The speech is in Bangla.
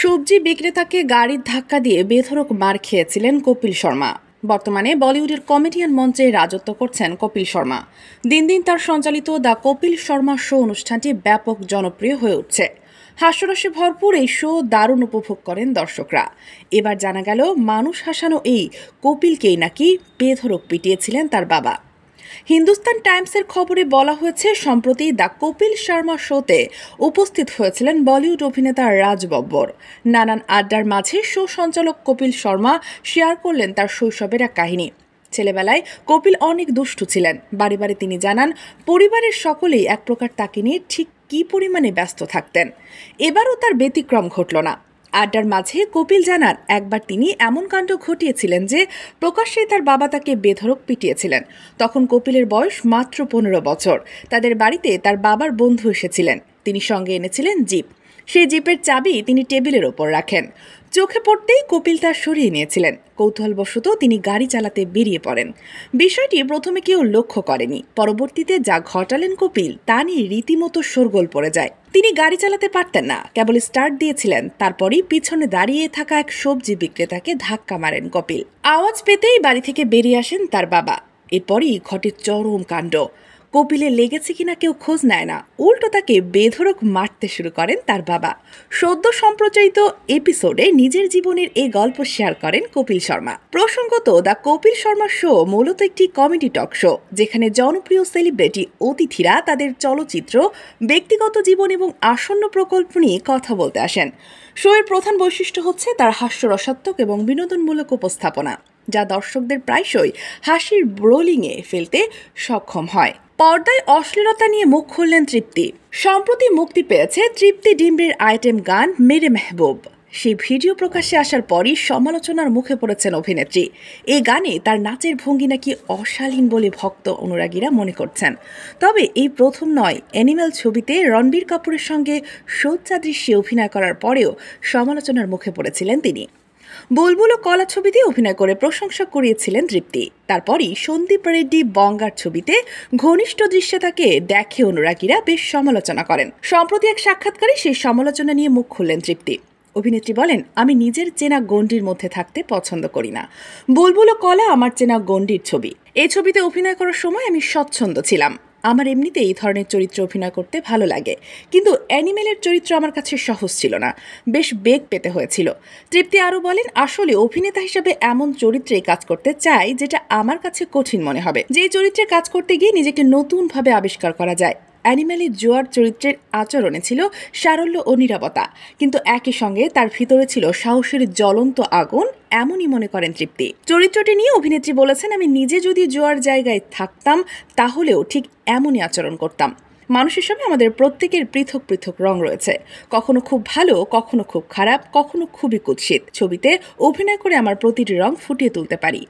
সবজি বিক্রেতাকে গাড়ির ধাক্কা দিয়ে বেধড়ক মার খেয়েছিলেন কপিল শর্মা। বর্তমানে বলিউডের কমেডিয়ান মঞ্চে রাজত্ব করছেন কপিল শর্মা। দিন দিন তার সঞ্চালিত দ্য কপিল শর্মা শো অনুষ্ঠানটি ব্যাপক জনপ্রিয় হয়ে উঠছে। হাস্যরসে ভরপুর এই শো দারুণ উপভোগ করেন দর্শকরা। এবার জানা গেল মানুষ হাসানো এই কপিলকেই নাকি বেধড়ক পিটিয়েছিলেন তার বাবা। হিন্দুস্তান টাইমসের খবরে বলা হয়েছে, সম্প্রতি দ্য কপিল শর্মা শোতে উপস্থিত হয়েছিলেন বলিউড অভিনেতা রাজ বব্বর। নানান আড্ডার মাঝে শো সঞ্চালক কপিল শর্মা শেয়ার করলেন তার শৈশবের এক কাহিনী। ছেলেবেলায় কপিল অনেক দুষ্টু ছিলেন। বারে বারে তিনি জানান, পরিবারের সকলেই এক প্রকার তাকে নিয়ে ঠিক কী পরিমাণে ব্যস্ত থাকতেন। এবারও তার ব্যতিক্রম ঘটল না। আড্ডার মাঝে কপিল জানান, একবার তিনি এমন কাণ্ড ঘটিয়েছিলেন যে প্রকাশ্যে তার বাবা তাকে বেধড়ক পিটিয়েছিলেন। তখন কপিলের বয়স মাত্র 15 বছর। তাদের বাড়িতে তার বাবার বন্ধু এসেছিলেন। তিনি সঙ্গে এনেছিলেন জিপ। সেই জিপের চাবি তিনি টেবিলের ওপর রাখেন। চোখে পড়তেই কপিল তার সরিয়ে নিয়েছিলেন। কৌতূহলবশত তিনি গাড়ি চালাতে বেরিয়ে পড়েন। বিষয়টি প্রথমে কেউ লক্ষ্য করেনি। পরবর্তীতে যা ঘটালেন কপিল, তা নিয়ে রীতিমতো শোরগোল পড়ে যায়। তিনি গাড়ি চালাতে পারতেন না, কেবল স্টার্ট দিয়েছিলেন। তারপরই পিছনে দাঁড়িয়ে থাকা এক সবজি বিক্রেতাকে ধাক্কা মারেন কপিল। আওয়াজ পেতেই বাড়ি থেকে বেরিয়ে আসেন তার বাবা। এরপরই ঘটে চরম কাণ্ড। কপিলে লেগেছে কিনা কেউ খোঁজ নেয় না, উল্টো তাকে বেধড়ক মারতে শুরু করেন তার বাবা। সদ্য সম্প্রচারিত এপিসোডে নিজের জীবনের এই গল্প শেয়ার করেন কপিল শর্মা। প্রসঙ্গত, দ্য কপিল শর্মা শো মূলত একটি কমেডি টক শো, যেখানে জনপ্রিয় সেলিব্রিটি অতিথিরা তাদের চলচ্চিত্র, ব্যক্তিগত জীবন এবং আসন্ন প্রকল্প নিয়ে কথা বলতে আসেন। শোয়ের প্রধান বৈশিষ্ট্য হচ্ছে তার হাস্যরসাত্মক এবং বিনোদনমূলক উপস্থাপনা, যা দর্শকদের প্রায়শই হাসির ব্রোলিংয়ে ফেলতে সক্ষম হয়। পর্দায় অশ্লীলতা নিয়ে মুখ খুললেন তৃপ্তি। সম্প্রতি মুক্তি পেয়েছে তৃপ্তি ডিম্বের আইটেম গান মেরে মেহবুব। সেই ভিডিও প্রকাশ্যে আসার পরই সমালোচনার মুখে পড়েছেন অভিনেত্রী। এই গানে তার নাচের ভঙ্গি নাকি অশালীন বলে ভক্ত অনুরাগীরা মনে করছেন। তবে এই প্রথম নয়, অ্যানিম্যাল ছবিতে রণবীর কাপুরের সঙ্গে শয্যা দৃশ্যে অভিনয় করার পরেও সমালোচনার মুখে পড়েছিলেন তিনি। বুলবুল ও কলা ছবিতে অভিনয় করে প্রশংসা কুড়িয়েছিলেন তৃপ্তি। তারপরই সন্দীপ রেড্ডি বঙ্গার ছবিতে ঘনিষ্ঠ দৃশ্যে তাকে দেখে অনুরাগীরা বেশ সমালোচনা করেন। সম্প্রতি এক সাক্ষাৎকারে সেই সমালোচনা নিয়ে মুখ খুললেন তৃপ্তি। অভিনেত্রী বলেন, আমি নিজের চেনা গণ্ডির মধ্যে থাকতে পছন্দ করি না। বুলবুল ও কলা আমার চেনা গণ্ডির ছবি। এই ছবিতে অভিনয় করার সময় আমি স্বচ্ছন্দ ছিলাম। আমার এমনিতে এই ধরনের চরিত্রে অভিনয় করতে ভালো লাগে, কিন্তু অ্যানিমেলের চরিত্র আমার কাছে সহজ ছিল না, বেশ বেগ পেতে হয়েছিল। তৃপ্তি আরও বলেন, আসলে অভিনেতা হিসেবে এমন চরিত্রে কাজ করতে চাই যেটা আমার কাছে কঠিন মনে হবে, যে চরিত্রে কাজ করতে গিয়ে নিজেকে নতুনভাবে আবিষ্কার করা যায়। অ্যানিমেলে জোয়ার চরিত্রের আচরণে ছিল সারল্য ও নীরবতা, কিন্তু একই সঙ্গে তার ভিতরে ছিল সাহসের জ্বলন্ত আগুন, এমনই মনে করেন তৃপ্তি। চরিত্রটি নিয়ে অভিনেত্রী বলেছেন, আমি নিজে যদি জোয়ার জায়গায় থাকতাম তাহলেও ঠিক এমনই আচরণ করতাম। মানুষ হিসেবে আমাদের প্রত্যেকের পৃথক পৃথক রং রয়েছে, কখনো খুব ভালো, কখনো খুব খারাপ, কখনো খুবই কুৎসিত। ছবিতে অভিনয় করে আমার প্রতিটি রং ফুটিয়ে তুলতে পারি।